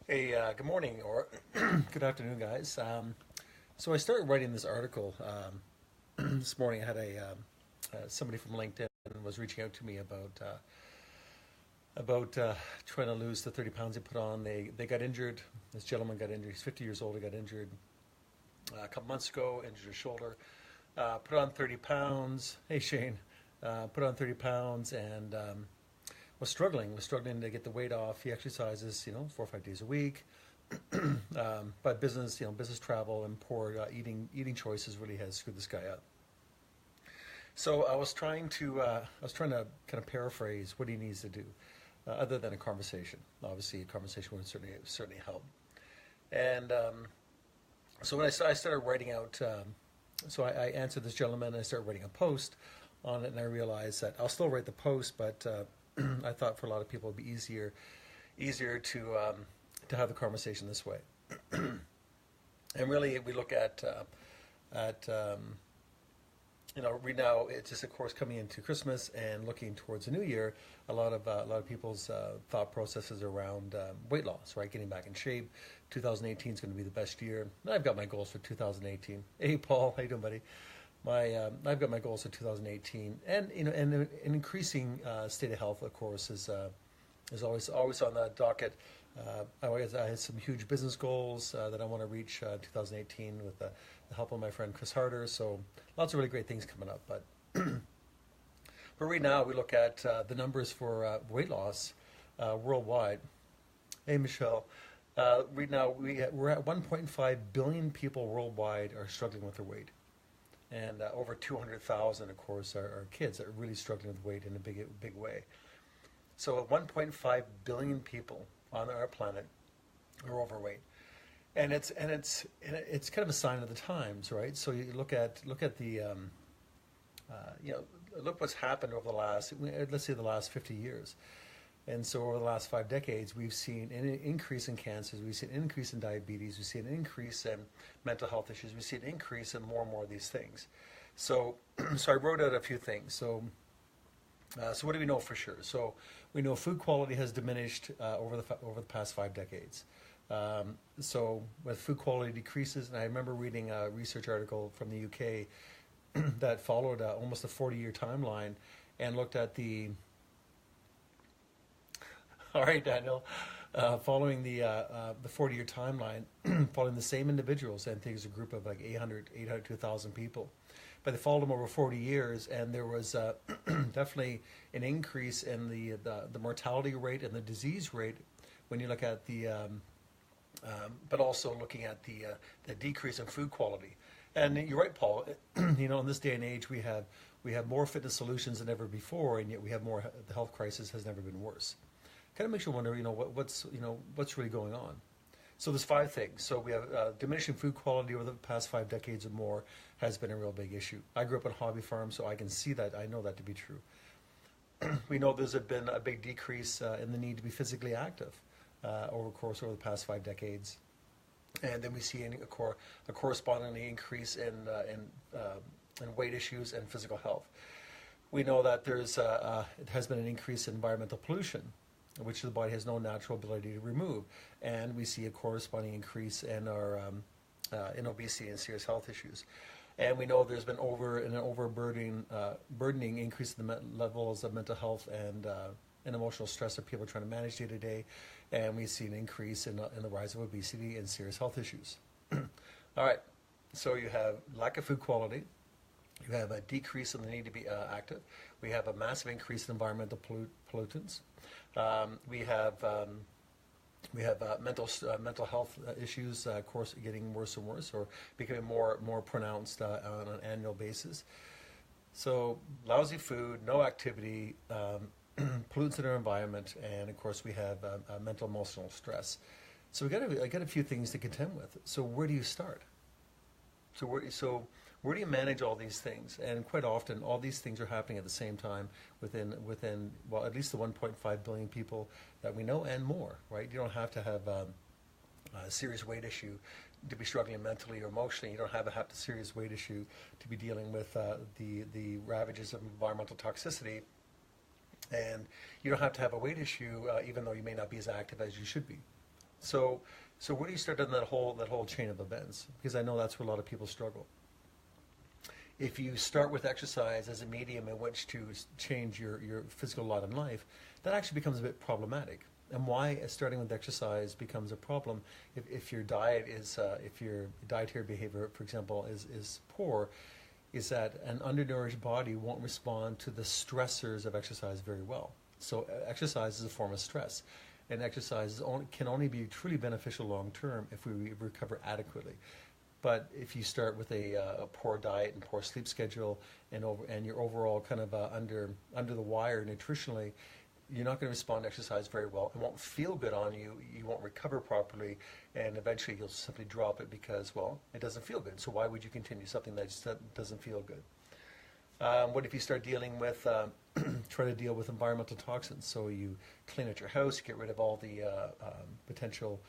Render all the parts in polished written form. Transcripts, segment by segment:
Hey, good morning or good afternoon, guys. So I started writing this article this morning. I had somebody from LinkedIn was reaching out to me about trying to lose the 30 pounds they put on. They got injured. This gentleman got injured. He's 50 years old. He got injured a couple months ago. Injured his shoulder. Put on 30 pounds. Hey, Shane. Put on 30 pounds and was struggling to get the weight off. He exercises, 4 or 5 days a week. But business travel and poor eating choices really has screwed this guy up. So I was trying to kind of paraphrase what he needs to do, other than a conversation. Obviously, a conversation would certainly help. And so I started writing out, I answered this gentleman. And I started writing a post on it, and I realized that I'll still write the post, but I thought for a lot of people it'd be easier to have the conversation this way. And really, we look at right now it's just of course coming into Christmas and looking towards the new year. A lot of people's thought processes around weight loss, right? Getting back in shape. 2018 is going to be the best year. I've got my goals for 2018. Hey, Paul, how you doing, buddy? I've got my goals for 2018, and an increasing state of health, of course, is always on the docket. I had some huge business goals that I want to reach 2018 with the help of my friend Chris Harder. So lots of really great things coming up. But right now we look at the numbers for weight loss worldwide. Hey, Michelle. Right now we're at 1.5 billion people worldwide are struggling with their weight. And over 200,000, of course, are kids that are really struggling with weight in a big way. So 1.5 billion people on our planet are overweight, and it's kind of a sign of the times, right? So you look at the look what's happened over the last, let's say, the last 50 years. And so over the last 5 decades, we've seen an increase in cancers, we've seen an increase in diabetes, we've seen an increase in mental health issues, we've seen an increase in more and more of these things. So, so I wrote out a few things. So what do we know for sure? So we know food quality has diminished over the past 5 decades. So with food quality decreases, and I remember reading a research article from the UK that followed almost a 40-year timeline and looked at the all right, Daniel. Following the 40-year timeline, following the same individuals, and I think it was a group of like 800 to 1,000 people. But they followed them over 40 years, and there was definitely an increase in the mortality rate and the disease rate when you look at but also looking at the decrease in food quality. And you're right, Paul. In this day and age, we have more fitness solutions than ever before, and yet we have more. The health crisis has never been worse. Kind of makes you wonder, what's really going on. So there's 5 things. So we have diminishing food quality over the past 5 decades or more has been a real big issue. I grew up on a hobby farm, so I can see that. I know that to be true. We know there's been a big decrease in the need to be physically active over the past 5 decades, and then we see a correspondingly increase in weight issues and physical health. We know that it has been an increase in environmental pollution, which the body has no natural ability to remove, and we see a corresponding increase in our in obesity and serious health issues. And we know there's been burdening increase in the levels of mental health and emotional stress that people are trying to manage day to day, and we see an increase in the rise of obesity and serious health issues. All right, so you have lack of food quality. You have a decrease in the need to be active. We have a massive increase in environmental pollutants. We have mental health issues, of course, getting worse and worse, or becoming more pronounced on an annual basis. So lousy food, no activity, pollutants in our environment, and of course we have mental emotional stress. So I got a few things to contend with. So where do you start? So where do you manage all these things? And quite often, all these things are happening at the same time within at least the 1.5 billion people that we know and more, right? You don't have to have a serious weight issue to be struggling mentally or emotionally. You don't have a serious weight issue to be dealing with the ravages of environmental toxicity. And you don't have to have a weight issue even though you may not be as active as you should be. So, so where do you start on that whole chain of events? Because I know that's where a lot of people struggle. If you start with exercise as a medium in which to change your physical lot in life, that actually becomes a bit problematic. And why starting with exercise becomes a problem if your diet is, if your dietary behavior, for example, is poor, is that an undernourished body won't respond to the stressors of exercise very well. So exercise is a form of stress, and exercise can only be truly beneficial long term if we recover adequately. But if you start with a poor diet and poor sleep schedule, and you're overall kind of under the wire nutritionally, you're not going to respond to exercise very well. It won't feel good on you. You won't recover properly, and eventually you'll simply drop it because, well, it doesn't feel good. So why would you continue something that just doesn't feel good? What if you start dealing with, try to deal with environmental toxins? So you clean out your house, you get rid of all the potential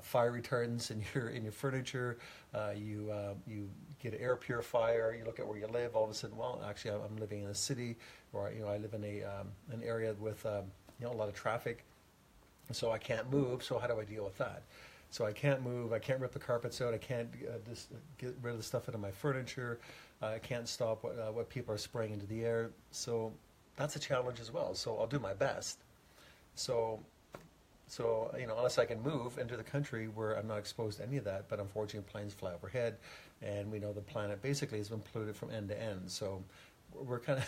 fire retardants in your furniture. You get an air purifier. You look at where you live. All of a sudden, well, actually, I'm living in a city, or I live in an area with a lot of traffic, so I can't move. So how do I deal with that? So I can't move. I can't rip the carpets out. I can't just get rid of the stuff out of my furniture. I can't stop what people are spraying into the air. So that's a challenge as well. So I'll do my best. So unless I can move into the country where I'm not exposed to any of that, but unfortunately planes fly overhead, and we know the planet basically has been polluted from end to end. So we're kind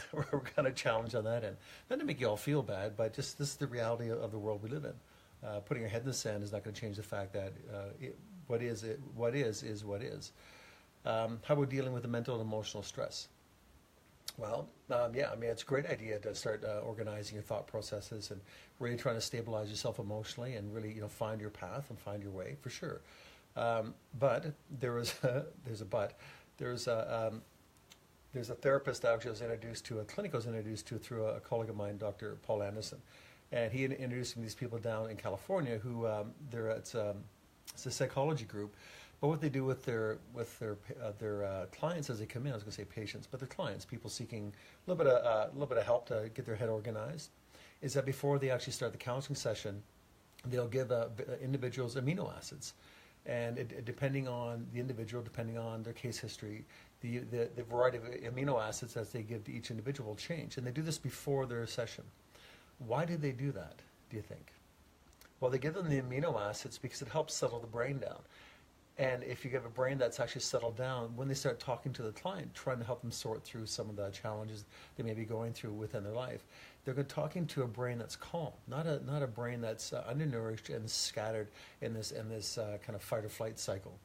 of challenged on that end. Not to make you all feel bad, but just this is the reality of the world we live in. Putting your head in the sand is not going to change the fact that what is. How about dealing with the mental and emotional stress? Well, yeah, I mean, it's a great idea to start organizing your thought processes and really trying to stabilize yourself emotionally and really, find your path and find your way, for sure. But there's a but. There's a therapist that actually was introduced to, a clinic I was introduced to through a colleague of mine, Dr. Paul Anderson. And he introduced me to these people down in California who, it's a psychology group. But what they do with their clients as they come in, I was going to say patients, but their clients, people seeking a little bit of help to get their head organized, is that before they actually start the counseling session, they'll give individuals amino acids, and depending on the individual, depending on their case history, the variety of amino acids that they give to each individual will change, and they do this before their session. Why do they do that, do you think? Well, they give them the amino acids because it helps settle the brain down. And if you have a brain that's actually settled down, when they start talking to the client, trying to help them sort through some of the challenges they may be going through within their life, they're talking to a brain that's calm, not a brain that's undernourished and scattered in this kind of fight or flight cycle.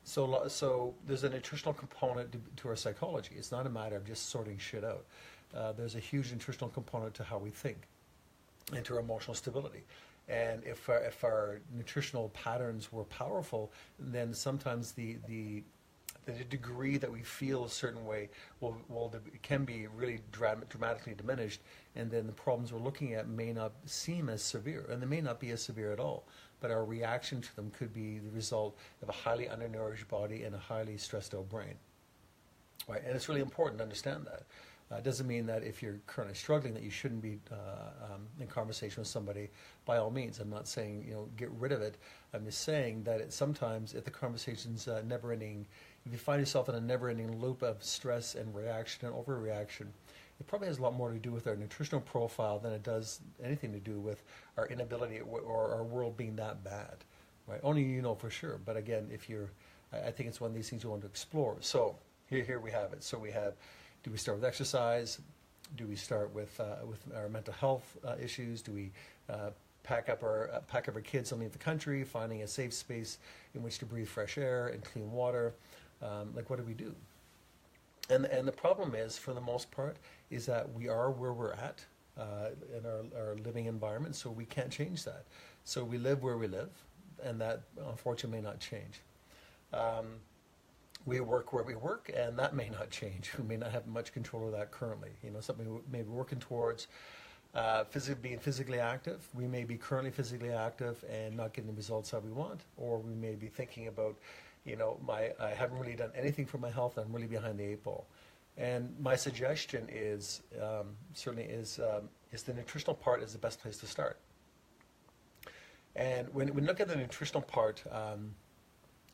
So there's a nutritional component to our psychology. It's not a matter of just sorting shit out. There's a huge nutritional component to how we think and to our emotional stability. And if our nutritional patterns were powerful, then sometimes the degree that we feel a certain way can be really dramatically diminished, and then the problems we're looking at may not seem as severe, and they may not be as severe at all, but our reaction to them could be the result of a highly undernourished body and a highly stressed out brain. Right? And it's really important to understand that. It doesn't mean that if you're currently struggling that you shouldn't be in conversation with somebody. By all means, I'm not saying get rid of it. I'm just saying that sometimes if the conversation's never-ending, if you find yourself in a never-ending loop of stress and reaction and overreaction, it probably has a lot more to do with our nutritional profile than it does anything to do with our inability or our world being that bad. Right? Only you know for sure. But again, I think it's one of these things you want to explore. So here we have it. So we have. Do we start with exercise? Do we start with our mental health issues? Do we pack up our kids and leave the country, finding a safe space in which to breathe fresh air and clean water? What do we do? And the problem is, for the most part, is that we are where we're at in our living environment, so we can't change that. So we live where we live, and that unfortunately may not change. We work where we work, and that may not change. We may not have much control of that currently. Something we may be working towards being physically active. We may be currently physically active and not getting the results that we want, or we may be thinking about, I haven't really done anything for my health. I'm really behind the 8 ball. And my suggestion is certainly is the nutritional part is the best place to start. And when we look at the nutritional part,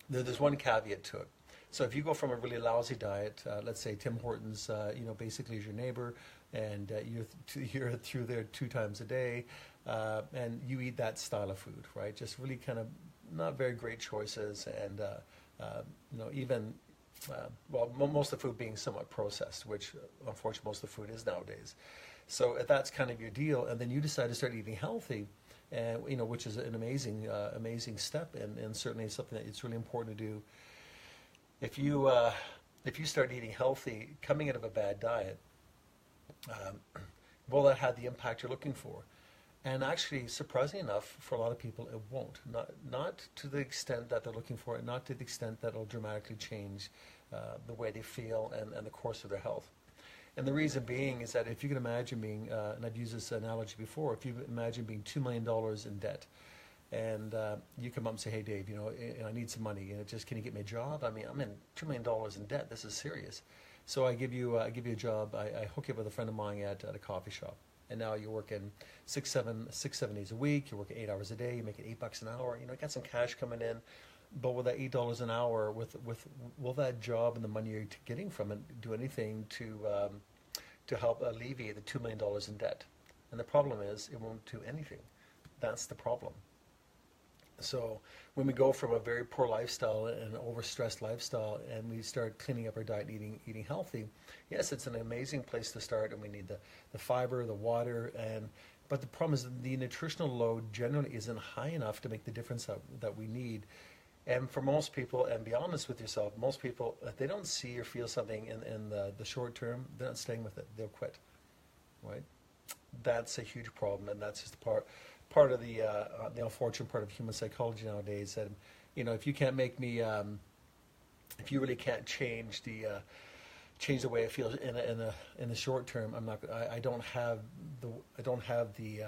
there's one caveat to it. So if you go from a really lousy diet, let's say Tim Hortons, basically is your neighbor, and you're through there 2 times a day, and you eat that style of food, right? Just really kind of not very great choices, and even most of the food being somewhat processed, which unfortunately most of the food is nowadays. So if that's kind of your deal, and then you decide to start eating healthy, and which is an amazing step, and certainly something that it's really important to do. If you start eating healthy, coming out of a bad diet, will that have the impact you're looking for? And actually, surprisingly enough, for a lot of people, it won't. Not to the extent that they're looking for it, not to the extent that it'll dramatically change the way they feel and the course of their health. And the reason being is that if you can imagine being, and I've used this analogy before, if you imagine being $2 million in debt, and you come up and say, "Hey, Dave, I need some money. Can you get me a job? I mean, I'm in $2 million in debt. This is serious." So I give you a job. I hook you up with a friend of mine at a coffee shop, and now you're working 6-7 days a week. You're working 8 hours a day. You're making $8 an hour. You got some cash coming in, but with that $8 an hour, will that job and the money you're getting from it do anything to help alleviate the $2 million in debt? And the problem is, it won't do anything. That's the problem. So when we go from a very poor lifestyle and overstressed lifestyle, and we start cleaning up our diet, eating healthy, yes, it's an amazing place to start, and we need the fiber, the water, but the problem is the nutritional load generally isn't high enough to make the difference that we need. And for most people, and be honest with yourself, most people, if they don't see or feel something in the short term, they're not staying with it. They'll quit, right? That's a huge problem, and that's just part of the unfortunate part of human psychology nowadays. That if you can't make me, if you really can't change the way I feel in the short term, I don't have the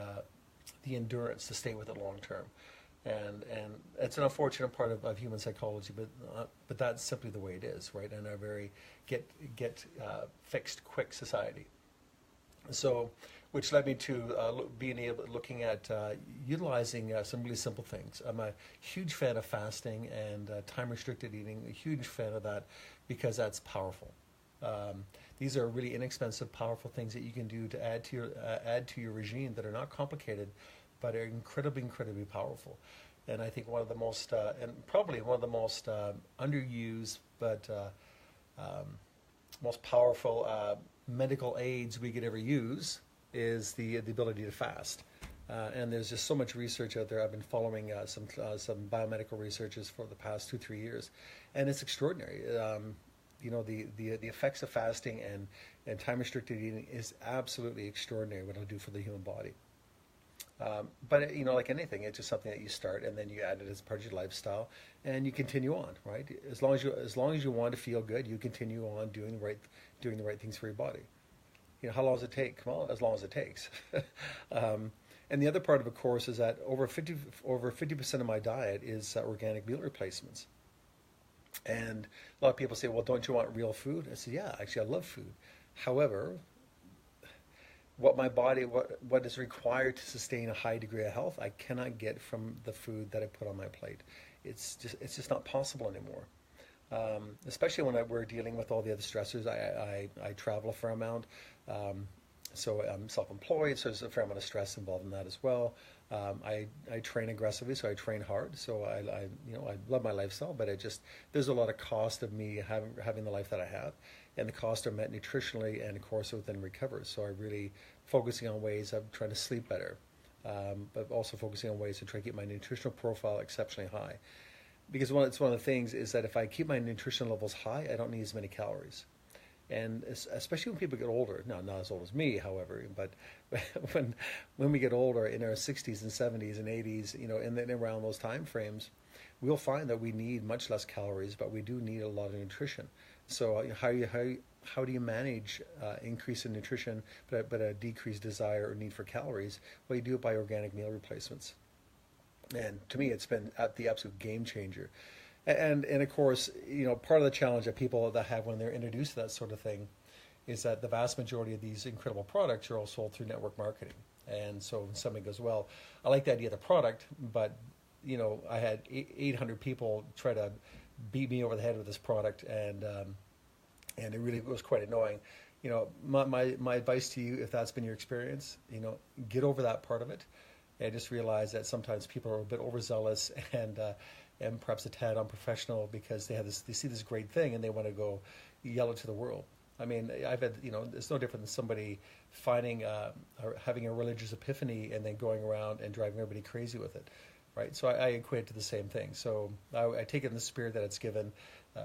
endurance to stay with it long term, and it's an unfortunate part of human psychology, but that's simply the way it is, right? In a very get fixed quick society. So, which led me to looking at utilizing some really simple things. I'm a huge fan of fasting and time-restricted eating, a huge fan of that because that's powerful. These are really inexpensive, powerful things that you can do to add to your regime that are not complicated, but are incredibly, incredibly powerful. And I think one of the most, and probably one of the most underused, but most powerful medical aids we could ever use is the ability to fast. And there's just so much research out there. I've been following some biomedical researches for the past 2-3 years, and it's extraordinary. The effects of fasting and time restricted eating is absolutely extraordinary what it'll do for the human body. But like anything, it's just something that you start and then you add it as part of your lifestyle, and you continue on, right? As long as you want to feel good, you continue on doing the right things for your body. How long does it take? Well, as long as it takes. And the other part of it, of course, is that over 50% of my diet is organic meal replacements. And a lot of people say, "Well, don't you want real food?" I say, "Yeah, actually, I love food. However, what my body, what is required to sustain a high degree of health, I cannot get from the food that I put on my plate. It's just not possible anymore. Especially when we're dealing with all the other stressors. I travel a fair amount, so I'm self-employed, so there's a fair amount of stress involved in that as well. I train aggressively, so I train hard. So I love my lifestyle, but there's a lot of cost of me having the life that I have, and the costs are met nutritionally and of course within recovery. So I'm really focusing on ways of trying to sleep better, but also focusing on ways to try to keep my nutritional profile exceptionally high. Because it's one of the things is that if I keep my nutrition levels high, I don't need as many calories. And especially when people get older, not as old as me, however, but when we get older in our 60s and 70s and 80s, and then around those time frames, we'll find that we need much less calories, but we do need a lot of nutrition. So how do you manage increase in nutrition, but a decreased desire or need for calories? Well, you do it by organic meal replacements. And to me, it's been the absolute game changer. And of course, part of the challenge that people that have when they're introduced to that sort of thing is that the vast majority of these incredible products are all sold through network marketing. And so when somebody goes, well, I like the idea of the product, but I had 800 people try to beat me over the head with this product, and it really was quite annoying. My advice to you, if that's been your experience, get over that part of it, and just realize that sometimes people are a bit overzealous and perhaps a tad unprofessional because they see this great thing and they want to go yell it to the world. I mean, I've had, it's no different than somebody finding or having a religious epiphany and then going around and driving everybody crazy with it, right? So I equate it to the same thing. So I take it in the spirit that it's given,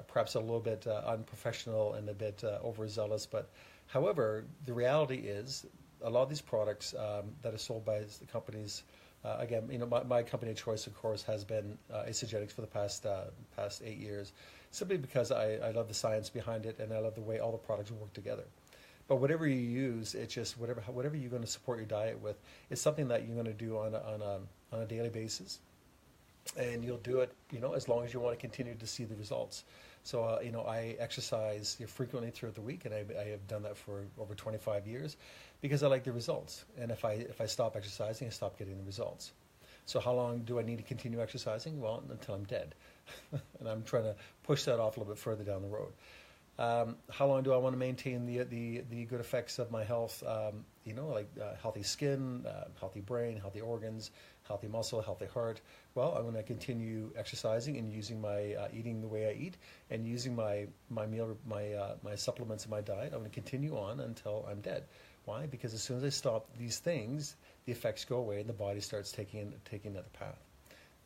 perhaps a little bit unprofessional and a bit overzealous. But however, the reality is a lot of these products that are sold by the companies, again, my company of choice, of course, has been Isagenix for the past 8 years, simply because I love the science behind it and I love the way all the products work together. But whatever you use, it's just whatever you're going to support your diet with, it's something that you're going to do on a daily basis, and you'll do it, as long as you want to continue to see the results. So, I exercise frequently throughout the week, and I have done that for over 25 years because I like the results. And if I stop exercising, I stop getting the results. So how long do I need to continue exercising? Well, until I'm dead. And I'm trying to push that off a little bit further down the road. How long do I want to maintain the good effects of my health? Healthy skin, healthy brain, healthy organs, healthy muscle, healthy heart. Well, I'm going to continue exercising and using my eating the way I eat and using my supplements in my diet. I'm going to continue on until I'm dead. Why? Because as soon as I stop these things, the effects go away and the body starts taking another path.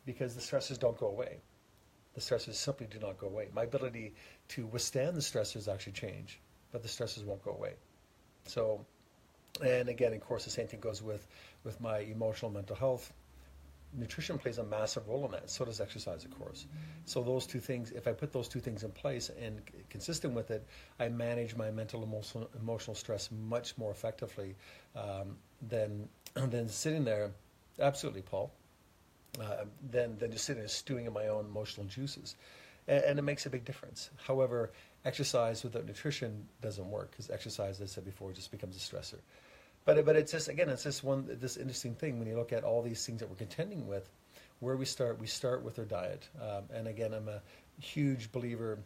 Because the stressors don't go away. The stressors simply do not go away. My ability to withstand the stressors actually change, but the stressors won't go away. So, and again, of course, the same thing goes with my emotional mental health. Nutrition plays a massive role in that. So does exercise, of course. So those two things, if I put those two things in place and consistent with it, I manage my mental emotional stress much more effectively than sitting there. Absolutely, Paul. Than just sitting and stewing in my own emotional juices. And it makes a big difference. However, exercise without nutrition doesn't work because exercise, as I said before, just becomes a stressor. But it's just, again, it's just this interesting thing when you look at all these things that we're contending with, where we start with our diet. And again, I'm a huge believer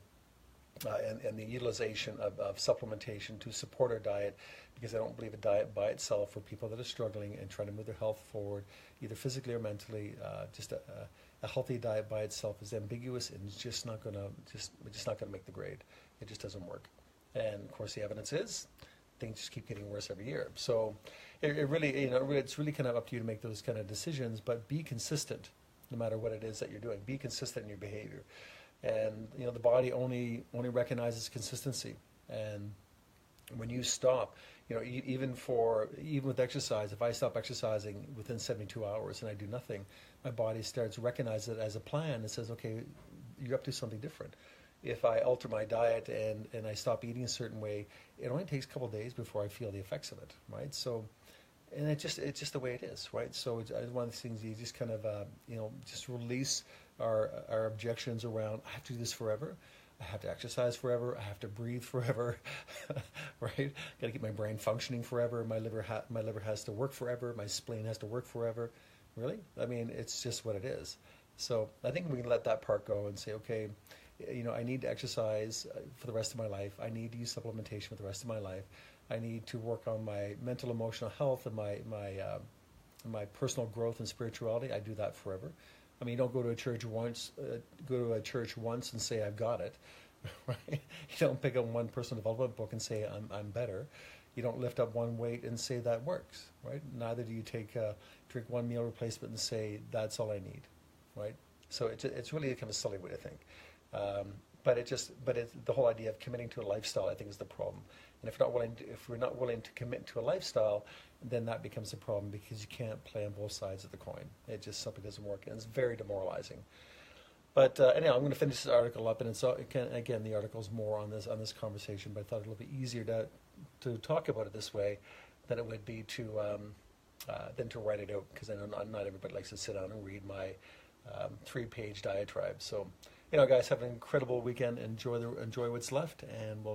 and the utilization of supplementation to support our diet, because I don't believe a diet by itself for people that are struggling and trying to move their health forward, either physically or mentally, just a healthy diet by itself is ambiguous and it's just not going to make the grade. It just doesn't work. And of course, the evidence is things just keep getting worse every year. So it really, it's really kind of up to you to make those kind of decisions, but be consistent no matter what it is that you're doing. Be consistent in your behavior. And the body only recognizes consistency. And when you stop, even with exercise, if I stop exercising within 72 hours and I do nothing, my body starts to recognize it as a plan and says, okay, you're up to something different. If I alter my diet and I stop eating a certain way, it only takes a couple of days before I feel the effects of it, right? So, and it's just the way it is, right? So it's one of the things you just kind of, just release our objections around, I have to do this forever. I have to exercise forever. I have to breathe forever, right? Got to keep my brain functioning forever. My liver has to work forever. My spleen has to work forever. Really? I mean, it's just what it is. So I think we can let that part go and say, okay, I need to exercise for the rest of my life. I need to use supplementation for the rest of my life. I need to work on my mental, emotional health and my personal growth and spirituality. I do that forever. I mean, you don't go to a church once and say I've got it, right? You don't pick up one personal development book and say I'm better. You don't lift up one weight and say that works, right? Neither do you drink one meal replacement and say that's all I need, right? So it's really kind of a silly way to think. But the whole idea of committing to a lifestyle, I think, is the problem. And if we're not willing to commit to a lifestyle, then that becomes a problem because you can't play on both sides of the coin. It just simply doesn't work, and it's very demoralizing. But anyhow, I'm going to finish this article up, and again, the article is more on this conversation. But I thought it would be easier to talk about it this way than it would be than to write it out, because I know not everybody likes to sit down and read my 3-page diatribe. So, guys, have an incredible weekend. Enjoy what's left, and we'll